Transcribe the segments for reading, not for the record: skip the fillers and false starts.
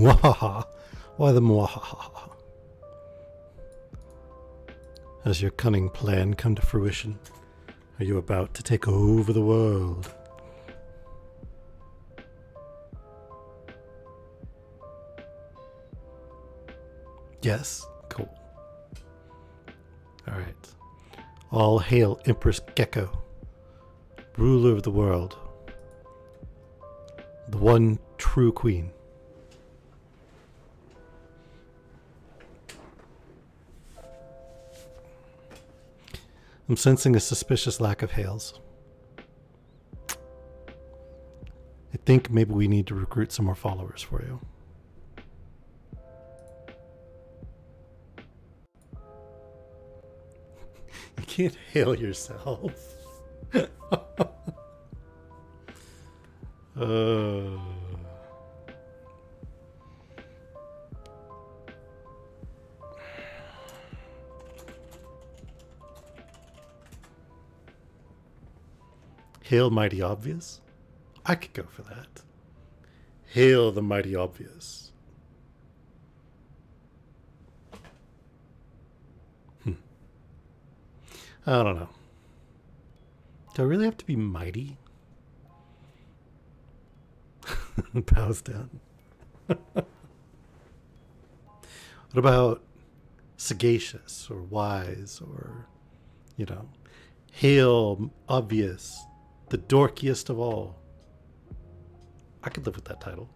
Mwahaha. Why the mwahaha? Has your cunning plan come to fruition? Are you about to take over the world? Yes? Cool. Alright. All hail Empress Gecko, ruler of the world. The one true queen. I'm sensing a suspicious lack of hails. I think maybe we need to recruit some more followers for you. You can't hail yourself. Hail Mighty Obvious? I could go for that. Hail the Mighty Obvious. I don't know. Do I really have to be mighty? Bows down. What about sagacious or wise or, you know, hail obvious, the dorkiest of all? I could live with that title.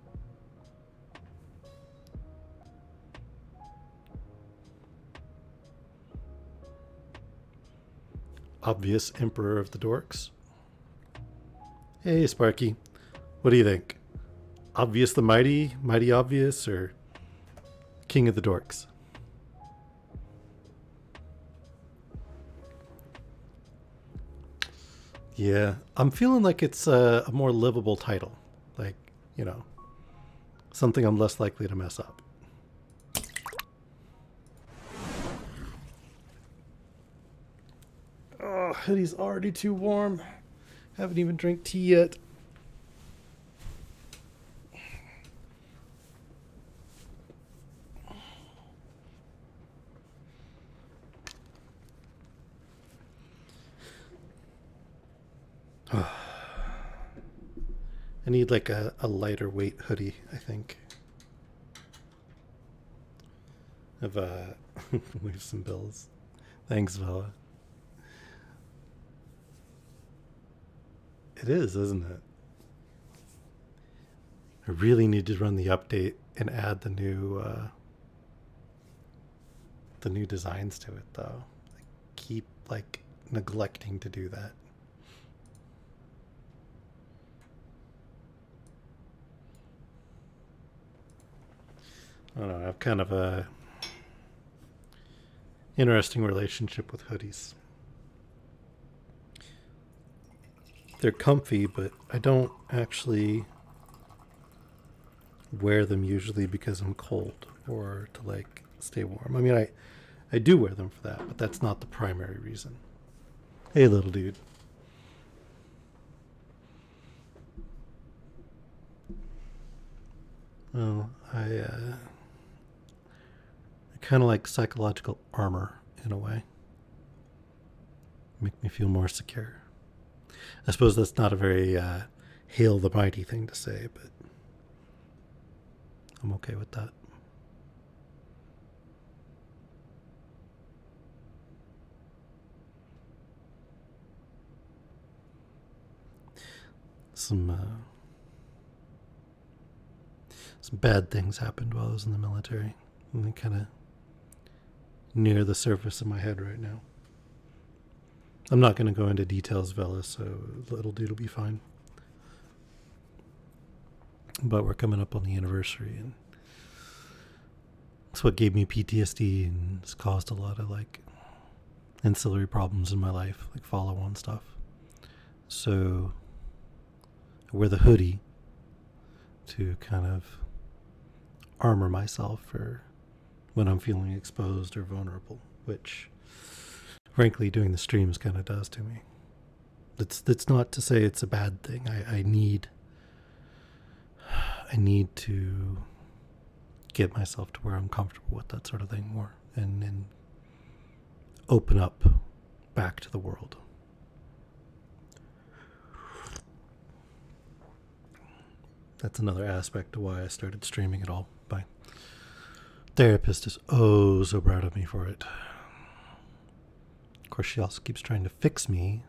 Obvious Emperor of the Dorks. Hey, Sparky. What do you think? Obvious the Mighty, Mighty Obvious, or King of the Dorks? Yeah, I'm feeling like it's a more livable title. Like, you know, something I'm less likely to mess up. Oh, hoodie's already too warm. Haven't even drank tea yet. I need like a lighter weight hoodie, I think. Of we have some bills. Thanks, Vela. It is, isn't it? I really need to run the update and add the new designs to it, though. I keep like neglecting to do that. I don't know, I have kind of a interesting relationship with hoodies. They're comfy, but I don't actually wear them usually because I'm cold or to like stay warm. I mean, I do wear them for that, but that's not the primary reason. Hey, little dude. Well, I kind of like psychological armor in a way. Make me feel more secure. I suppose that's not a very hail the mighty thing to say, but I'm okay with that. Some bad things happened while I was in the military, and they kind of near the surface of my head right now. I'm not going to go into details, Vela, so little dude will be fine. But we're coming up on the anniversary, and it's what gave me PTSD and it's caused a lot of like ancillary problems in my life, like follow-on stuff. So I wear the hoodie to kind of armor myself for when I'm feeling exposed or vulnerable, which frankly doing the streams kind of does to me. That's not to say it's a bad thing. I need to get myself to where I'm comfortable with that sort of thing more, and open up back to the world. That's another aspect to why I started streaming it all. My therapist is oh so proud of me for it. Of course, she also keeps trying to fix me.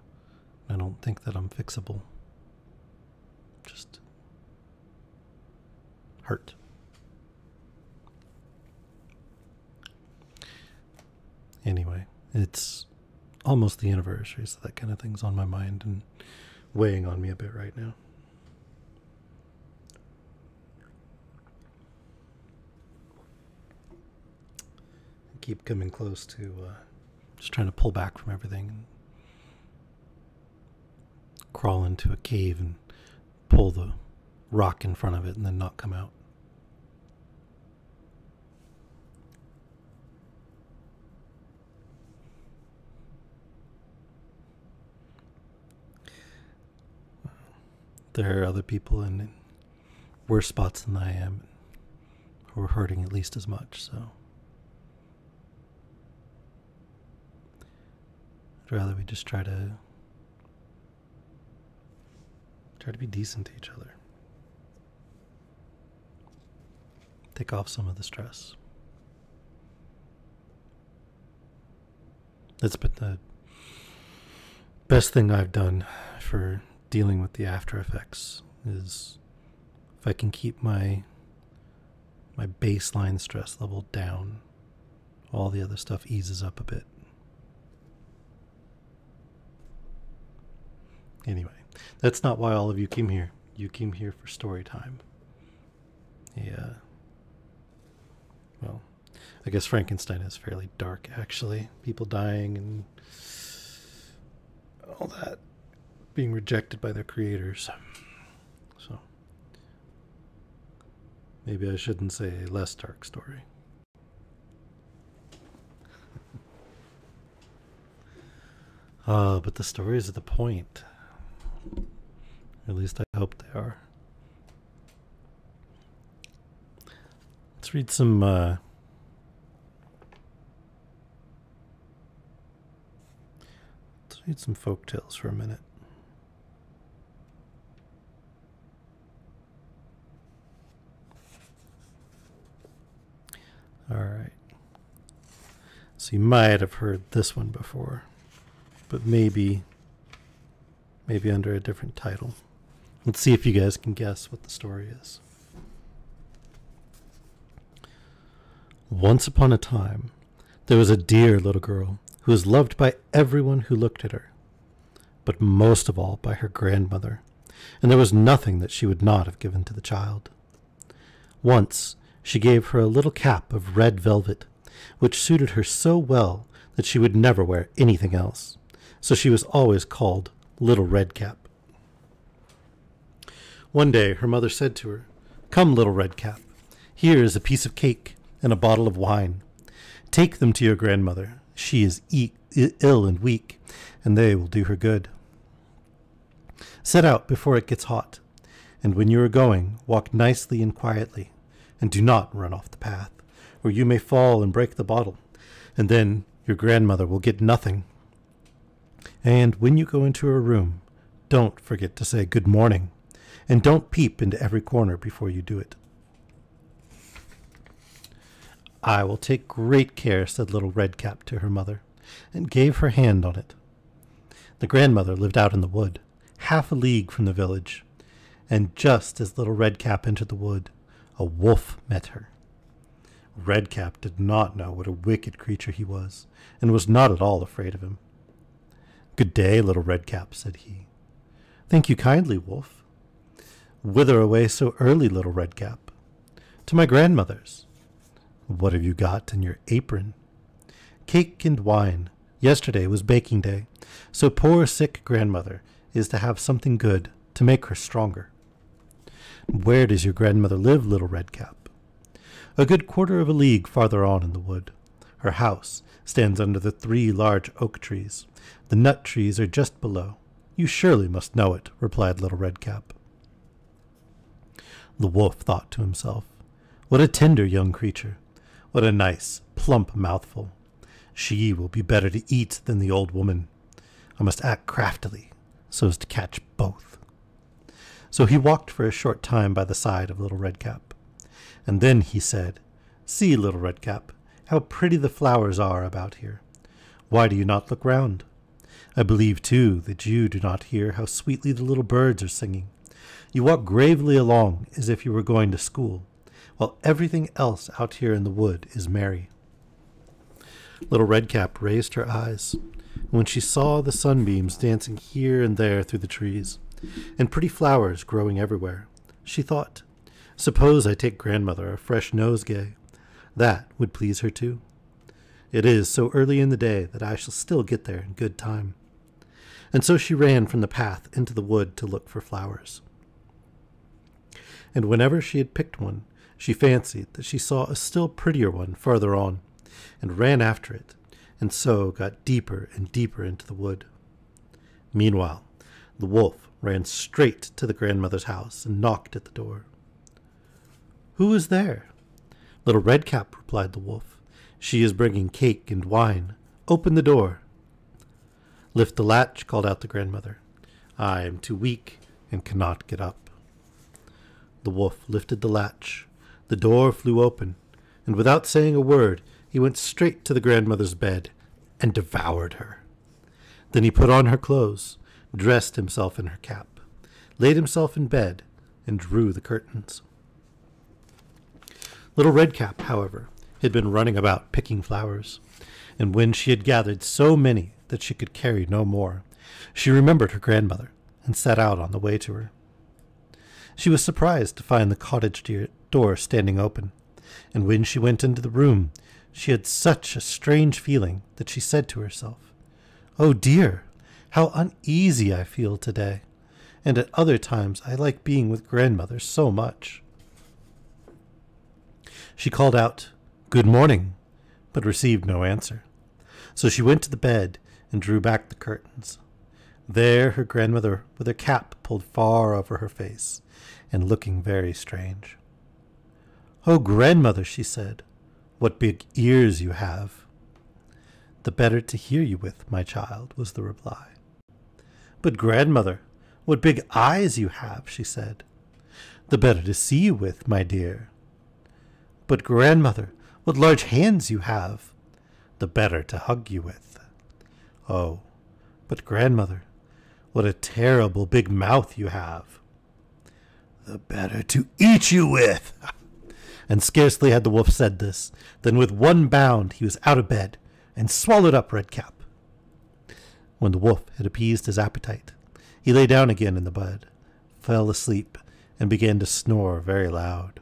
I don't think that I'm fixable. Just hurt. Anyway, it's almost the anniversary, so that kind of thing's on my mind and weighing on me a bit right now. I keep coming close to just trying to pull back from everything and crawl into a cave and pull the rock in front of it and then not come out. There are other people in worse spots than I am who are hurting at least as much, so I'd rather we just try to be decent to each other. Take off some of the stress. That's been the best thing I've done for dealing with the after effects, is if I can keep my baseline stress level down, all the other stuff eases up a bit. Anyway, that's not why all of you came here. You came here for story time. Yeah. Well, I guess Frankenstein is fairly dark, actually. People dying and all that, being rejected by their creators. So maybe I shouldn't say a less dark story. But the stories are the point. At least I hope they are. Let's read some folk tales for a minute. All right. So you might have heard this one before, but maybe under a different title. Let's see if you guys can guess what the story is. Once upon a time, there was a dear little girl who was loved by everyone who looked at her, but most of all by her grandmother, and there was nothing that she would not have given to the child. Once, she gave her a little cap of red velvet, which suited her so well that she would never wear anything else, so she was always called Little Red Cap. One day her mother said to her, "Come, Little Red Cap, here is a piece of cake and a bottle of wine. Take them to your grandmother. She is ill and weak, and they will do her good. Set out before it gets hot, and when you are going, walk nicely and quietly, and do not run off the path, or you may fall and break the bottle, and then your grandmother will get nothing. And when you go into her room, don't forget to say good morning, and don't peep into every corner before you do it." "I will take great care," said Little Red Cap to her mother, and gave her hand on it. The grandmother lived out in the wood, half a league from the village, and just as Little Red Cap entered the wood, a wolf met her. Red Cap did not know what a wicked creature he was, and was not at all afraid of him. "Good day, Little Red Cap," said he. "Thank you kindly, wolf." "Whither away so early, Little Red Cap?" "To my grandmother's." "What have you got in your apron?" "Cake and wine. Yesterday was baking day, so poor sick grandmother is to have something good to make her stronger." "Where does your grandmother live, Little Red Cap?" "A good quarter of a league farther on in the wood. Her house stands under the 3 large oak trees. The nut trees are just below. You surely must know it," replied Little Red Cap. The wolf thought to himself, What a tender young creature. What a nice, plump mouthful. She will be better to eat than the old woman. I must act craftily, so as to catch both. So he walked for a short time by the side of Little Redcap. And then he said, See, Little Redcap, how pretty the flowers are about here. Why do you not look round? I believe, too, that you do not hear how sweetly the little birds are singing. You walk gravely along as if you were going to school, while everything else out here in the wood is merry. Little Redcap raised her eyes, and when she saw the sunbeams dancing here and there through the trees, and pretty flowers growing everywhere, she thought, Suppose I take grandmother a fresh nosegay. That would please her too. It is so early in the day that I shall still get there in good time. And so she ran from the path into the wood to look for flowers. And whenever she had picked one, she fancied that she saw a still prettier one farther on, and ran after it, and so got deeper and deeper into the wood. Meanwhile, the wolf ran straight to the grandmother's house and knocked at the door. Who is there? Little Redcap, replied the wolf. She is bringing cake and wine. Open the door. Lift the latch, called out the grandmother. I am too weak and cannot get up. The wolf lifted the latch. The door flew open, and without saying a word, he went straight to the grandmother's bed and devoured her. Then he put on her clothes, dressed himself in her cap, laid himself in bed, and drew the curtains. Little Redcap, however, had been running about picking flowers, and when she had gathered so many that she could carry no more, she remembered her grandmother and set out on the way to her. She was surprised to find the cottage door standing open, and when she went into the room, she had such a strange feeling that she said to herself, Oh dear, how uneasy I feel today, and at other times I like being with grandmother so much. She called out, Good morning, but received no answer. So she went to the bed and drew back the curtains. There her grandmother, with her cap pulled far over her face, and looking very strange. Oh, grandmother, she said, what big ears you have. The better to hear you with, my child, was the reply. But grandmother, what big eyes you have, she said. The better to see you with, my dear. But grandmother, what large hands you have. The better to hug you with. Oh, but grandmother, what a terrible big mouth you have. The better to eat you with. And scarcely had the wolf said this, than with one bound he was out of bed and swallowed up Redcap. When the wolf had appeased his appetite, he lay down again in the bed, fell asleep, and began to snore very loud.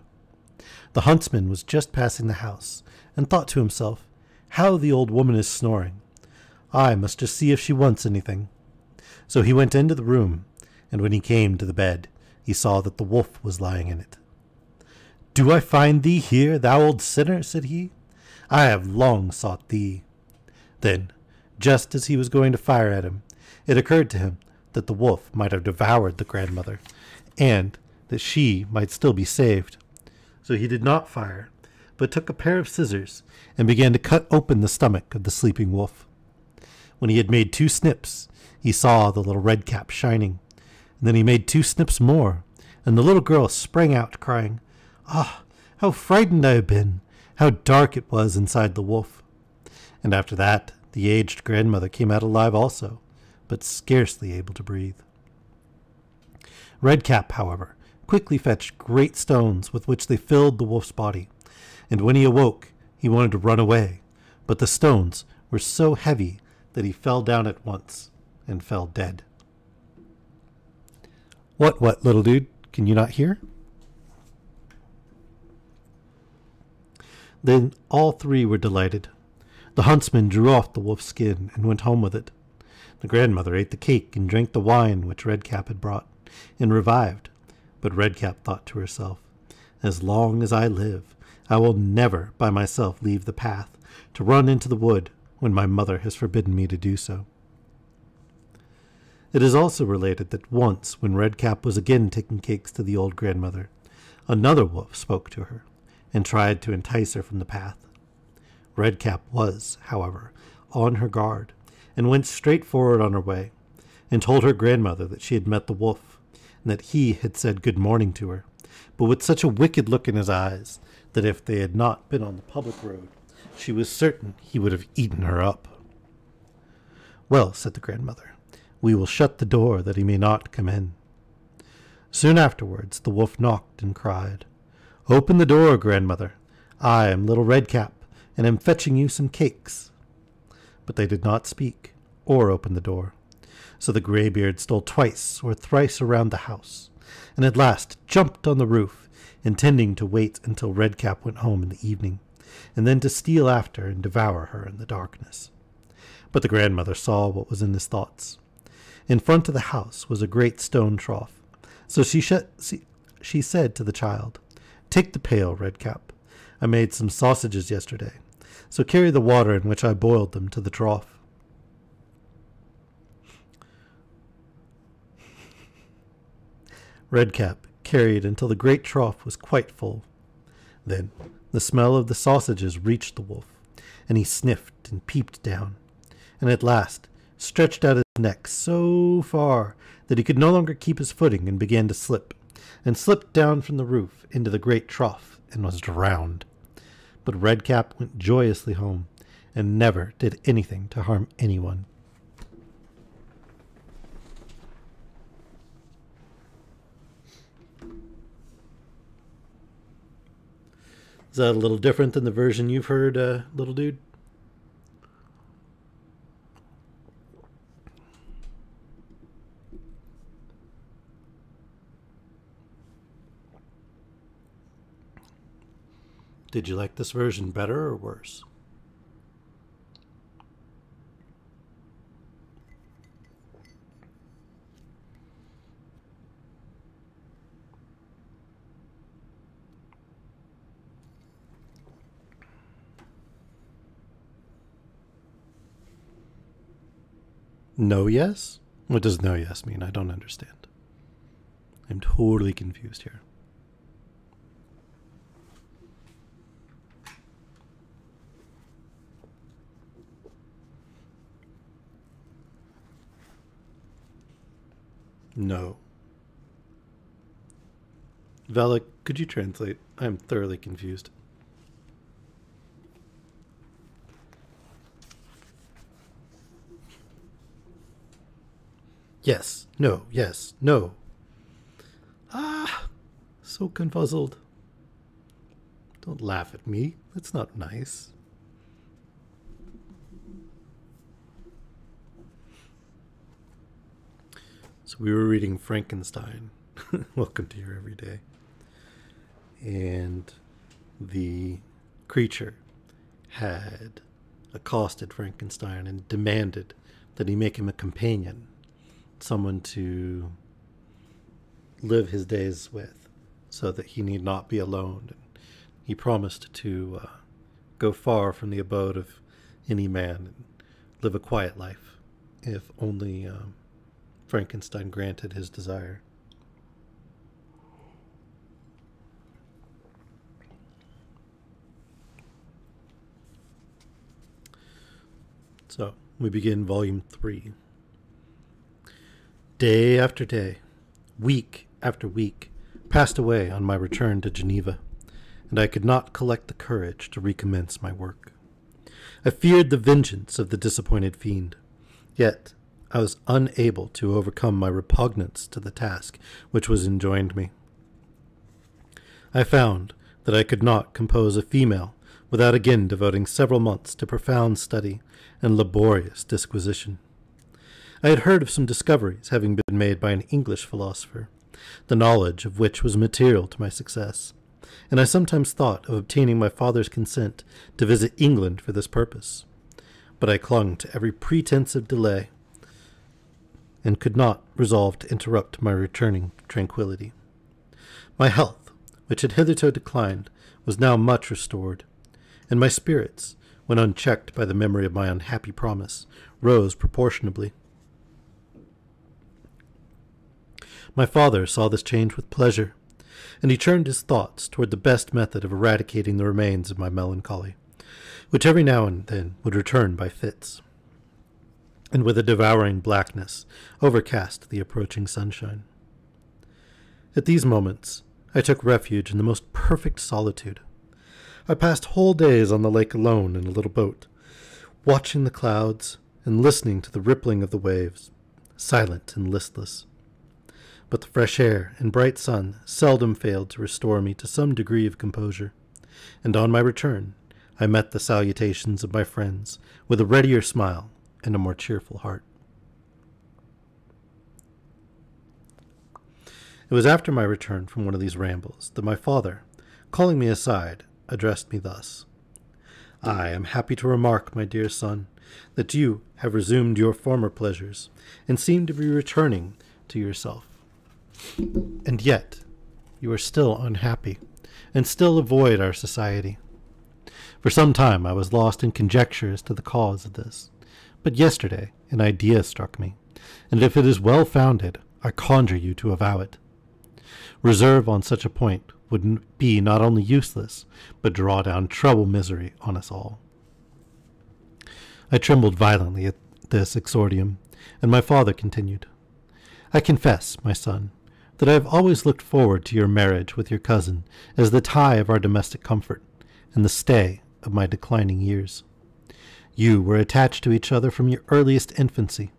The huntsman was just passing the house, and thought to himself, How the old woman is snoring. I must just see if she wants anything. So he went into the room, and when he came to the bed, he saw that the wolf was lying in it. Do I find thee here, thou old sinner? Said he. I have long sought thee. Then, just as he was going to fire at him, it occurred to him that the wolf might have devoured the grandmother, and that she might still be saved. So he did not fire, but took a pair of scissors and began to cut open the stomach of the sleeping wolf. When he had made 2 snips, he saw the little Redcap shining, and then he made 2 snips more, and the little girl sprang out, crying, Ah, how frightened I have been! How dark it was inside the wolf! And after that, the aged grandmother came out alive also, but scarcely able to breathe. Redcap, however, quickly fetched great stones with which they filled the wolf's body, and when he awoke, he wanted to run away, but the stones were so heavy that he fell down at once and fell dead. What, little dude? Can you not hear? Then all 3 were delighted. The huntsman drew off the wolf's skin and went home with it. The grandmother ate the cake and drank the wine which Redcap had brought, and revived. But Redcap thought to herself, As long as I live, I will never by myself leave the path to run into the wood when my mother has forbidden me to do so. It is also related that once, when Redcap was again taking cakes to the old grandmother, another wolf spoke to her, and tried to entice her from the path. Redcap was, however, on her guard, and went straight forward on her way, and told her grandmother that she had met the wolf, and that he had said good morning to her, but with such a wicked look in his eyes that if they had not been on the public road, she was certain he would have eaten her up. "Well," said the grandmother, "we will shut the door that he may not come in." Soon afterwards the wolf knocked and cried, "Open the door, grandmother. I am little Redcap, and am fetching you some cakes." But they did not speak or open the door. So the greybeard stole twice or thrice around the house, and at last jumped on the roof, intending to wait until Redcap went home in the evening, and then to steal after and devour her in the darkness. But the grandmother saw what was in his thoughts. In front of the house was a great stone trough, so she said to the child, "Take the pail, Redcap. I made some sausages yesterday, so carry the water in which I boiled them to the trough." Redcap carried until the great trough was quite full. Then the smell of the sausages reached the wolf, and he sniffed and peeped down, and at last stretched out his neck so far that he could no longer keep his footing and began to slip, and slipped down from the roof into the great trough and was drowned. But Redcap went joyously home, and never did anything to harm anyone. Is that a little different than the version you've heard, little dude? Did you like this version better or worse? No yes? What does no yes mean? I don't understand. I'm totally confused here. No. Vala, could you translate? I'm thoroughly confused. Yes, no, yes, no. Ah, so confuzzled. Don't laugh at me. That's not nice. So we were reading Frankenstein. Welcome to your everyday. And the creature had accosted Frankenstein and demanded that he make him a companion, someone to live his days with, so that he need not be alone. And he promised to go far from the abode of any man and live a quiet life, if only Frankenstein granted his desire. So we begin Volume 3. Day after day, week after week, passed away on my return to Geneva, and I could not collect the courage to recommence my work. I feared the vengeance of the disappointed fiend, yet I was unable to overcome my repugnance to the task which was enjoined me. I found that I could not compose a female without again devoting several months to profound study and laborious disquisition. I had heard of some discoveries having been made by an English philosopher, the knowledge of which was material to my success, and I sometimes thought of obtaining my father's consent to visit England for this purpose. But I clung to every pretense of delay, and could not resolve to interrupt my returning tranquillity. My health, which had hitherto declined, was now much restored, and my spirits, when unchecked by the memory of my unhappy promise, rose proportionably. My father saw this change with pleasure, and he turned his thoughts toward the best method of eradicating the remains of my melancholy, which every now and then would return by fits, and with a devouring blackness overcast the approaching sunshine. At these moments, I took refuge in the most perfect solitude. I passed whole days on the lake alone in a little boat, watching the clouds and listening to the rippling of the waves, silent and listless. But the fresh air and bright sun seldom failed to restore me to some degree of composure, and on my return I met the salutations of my friends with a readier smile and a more cheerful heart. It was after my return from one of these rambles that my father, calling me aside, addressed me thus: "I am happy to remark, my dear son, that you have resumed your former pleasures, and seem to be returning to yourself. And yet you are still unhappy, and still avoid our society. For some time I was lost in conjecture as to the cause of this, but yesterday an idea struck me, and if it is well founded, I conjure you to avow it. Reserve on such a point would be not only useless, but draw down treble misery on us all." I trembled violently at this exordium, and my father continued: "I confess, my son, that I have always looked forward to your marriage with your cousin as the tie of our domestic comfort, and the stay of my declining years. You were attached to each other from your earliest infancy.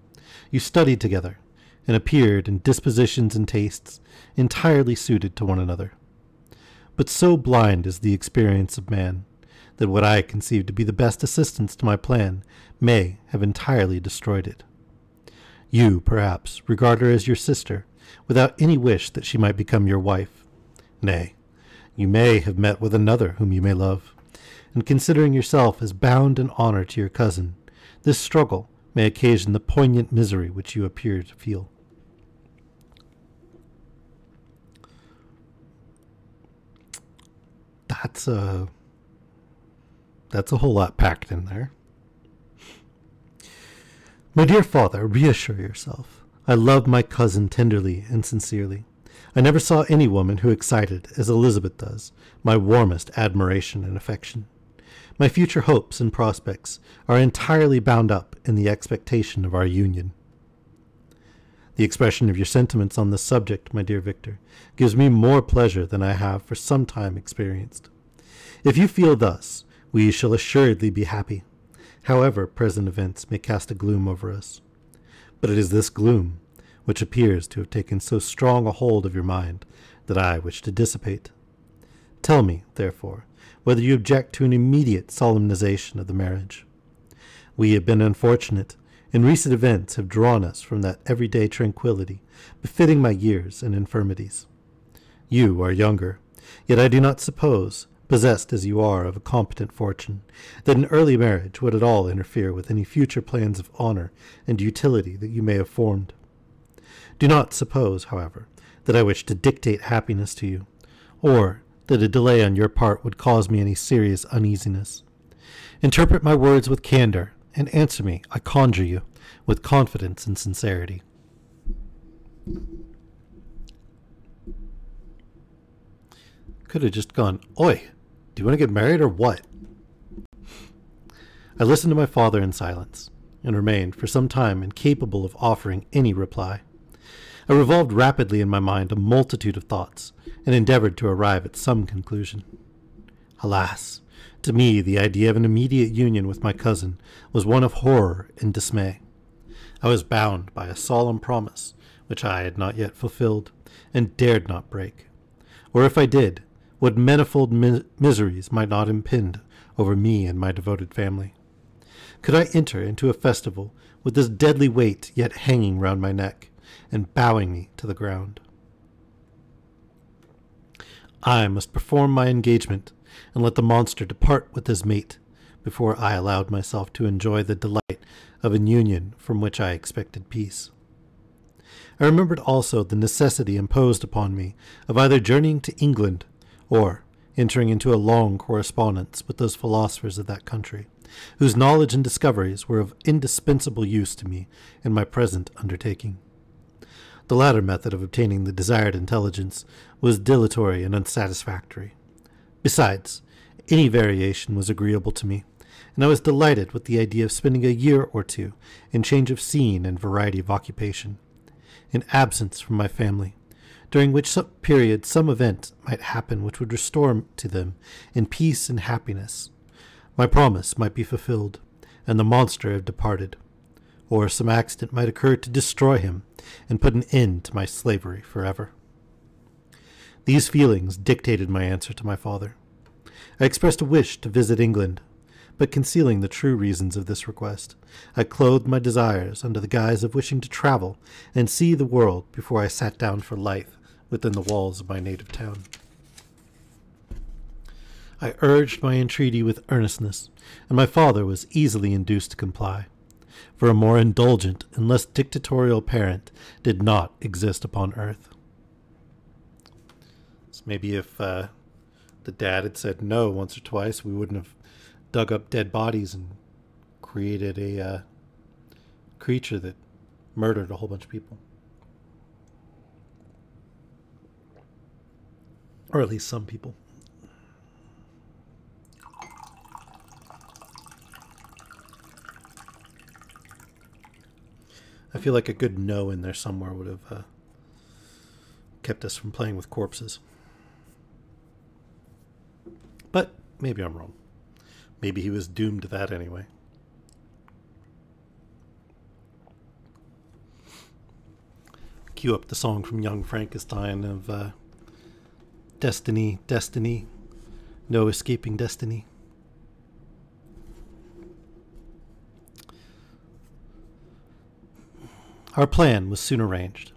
You studied together, and appeared in dispositions and tastes entirely suited to one another. But so blind is the experience of man, that what I conceived to be the best assistance to my plan may have entirely destroyed it. You, perhaps, regard her as your sister, without any wish that she might become your wife. Nay, you may have met with another whom you may love, and considering yourself as bound in honor to your cousin, this struggle may occasion the poignant misery which you appear to feel." That's a whole lot packed in there. "My dear father, reassure yourself. I love my cousin tenderly and sincerely. I never saw any woman who excited, as Elizabeth does, my warmest admiration and affection. My future hopes and prospects are entirely bound up in the expectation of our union. The expression of your sentiments on this subject, my dear Victor, gives me more pleasure than I have for some time experienced. If you feel thus, we shall assuredly be happy, however present events may cast a gloom over us. But it is this gloom, which appears to have taken so strong a hold of your mind, that I wish to dissipate. Tell me, therefore, whether you object to an immediate solemnization of the marriage. We have been unfortunate, and recent events have drawn us from that everyday tranquillity befitting my years and infirmities. You are younger, yet I do not suppose, possessed as you are of a competent fortune, that an early marriage would at all interfere with any future plans of honor and utility that you may have formed. Do not suppose, however, that I wish to dictate happiness to you, or that a delay on your part would cause me any serious uneasiness. Interpret my words with candor, and answer me, I conjure you, with confidence and sincerity." Could have just gone, "Oi, do you want to get married or what?" I listened to my father in silence, and remained for some time incapable of offering any reply. I revolved rapidly in my mind a multitude of thoughts, and endeavored to arrive at some conclusion. Alas! To me, the idea of an immediate union with my cousin was one of horror and dismay. I was bound by a solemn promise, which I had not yet fulfilled, and dared not break. Or if I did, what manifold miseries might not impend over me and my devoted family? Could I enter into a festival with this deadly weight yet hanging round my neck, and bowing me to the ground? I must perform my engagement, and let the monster depart with his mate, before I allowed myself to enjoy the delight of an union from which I expected peace. I remembered also the necessity imposed upon me of either journeying to England, or entering into a long correspondence with those philosophers of that country, whose knowledge and discoveries were of indispensable use to me in my present undertaking. The latter method of obtaining the desired intelligence was dilatory and unsatisfactory. Besides, any variation was agreeable to me, and I was delighted with the idea of spending a year or two in change of scene and variety of occupation, in absence from my family, during which period some event might happen which would restore to them in peace and happiness. My promise might be fulfilled, and the monster have departed, or some accident might occur to destroy him and put an end to my slavery forever. These feelings dictated my answer to my father. I expressed a wish to visit England, but concealing the true reasons of this request, I clothed my desires under the guise of wishing to travel and see the world before I sat down for life within the walls of my native town. I urged my entreaty with earnestness, and my father was easily induced to comply, for a more indulgent and less dictatorial parent did not exist upon earth. So maybe if the dad had said no once or twice, we wouldn't have dug up dead bodies and created a creature that murdered a whole bunch of people. Or at least some people. I feel like a good no in there somewhere would have kept us from playing with corpses. But maybe I'm wrong. Maybe he was doomed to that anyway. Cue up the song from Young Frankenstein of Destiny, Destiny, no escaping destiny. Our plan was soon arranged.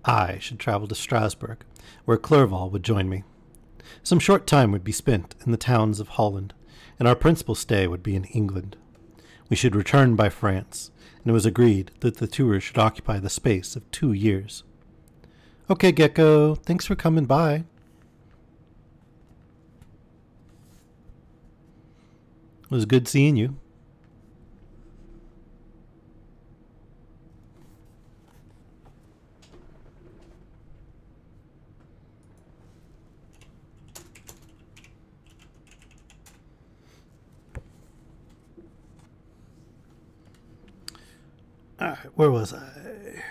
I should travel to Strasbourg, where Clerval would join me. Some short time would be spent in the towns of Holland, and our principal stay would be in England. We should return by France, and it was agreed that the tour should occupy the space of 2 years. Okay, Gecko, thanks for coming by. It was good seeing you. All right, where was I?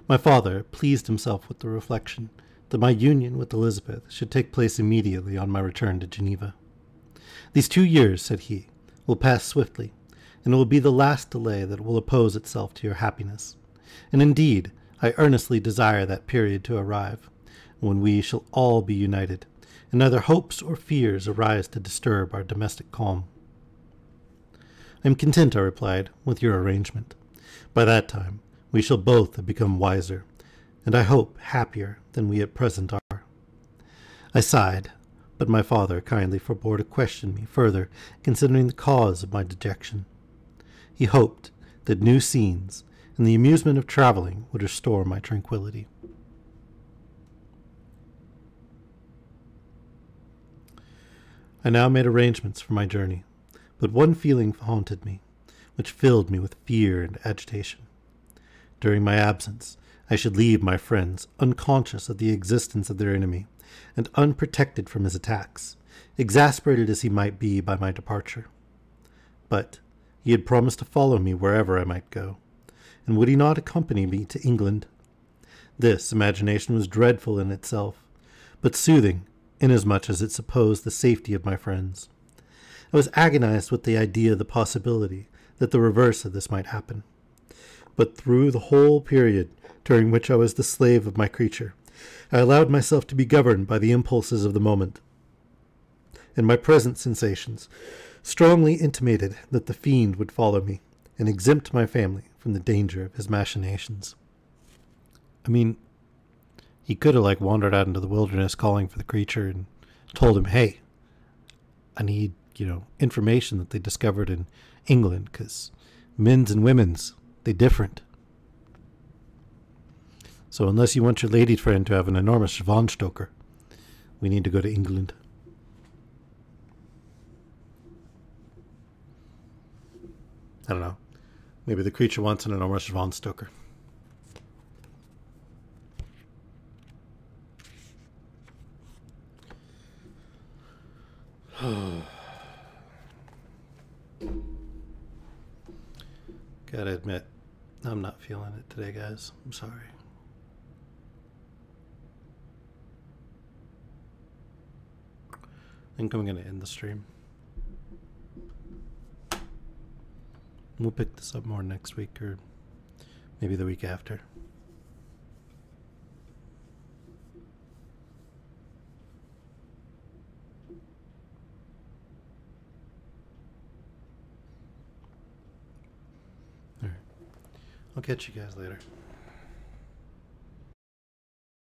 My father pleased himself with the reflection that my union with Elizabeth should take place immediately on my return to Geneva. These 2 years, said he, will pass swiftly, and it will be the last delay that will oppose itself to your happiness. And indeed, I earnestly desire that period to arrive, when we shall all be united, and neither hopes or fears arise to disturb our domestic calm. I am content, I replied, with your arrangement. By that time, we shall both have become wiser, and I hope happier than we at present are. I sighed, but my father kindly forbore to question me further considering the cause of my dejection. He hoped that new scenes and the amusement of traveling would restore my tranquillity. I now made arrangements for my journey, but one feeling haunted me, which filled me with fear and agitation. During my absence, I should leave my friends unconscious of the existence of their enemy, and unprotected from his attacks, exasperated as he might be by my departure. But he had promised to follow me wherever I might go, and would he not accompany me to England? This imagination was dreadful in itself, but soothing, inasmuch as it supposed the safety of my friends. I was agonized with the idea of the possibility that the reverse of this might happen. But through the whole period during which I was the slave of my creature, I allowed myself to be governed by the impulses of the moment, and my present sensations strongly intimated that the fiend would follow me and exempt my family from the danger of his machinations. I mean, he could have wandered out into the wilderness calling for the creature and told him, hey, I need information that they discovered in England, because men's and women's, they different. So unless you want your lady friend to have an enormous Schwanstoker, we need to go to England. I don't know. Maybe the creature wants an enormous Von Stoker. Gotta admit, I'm not feeling it today, guys. I'm sorry. I think I'm gonna end the stream. We'll pick this up more next week or maybe the week after. All right. I'll catch you guys later.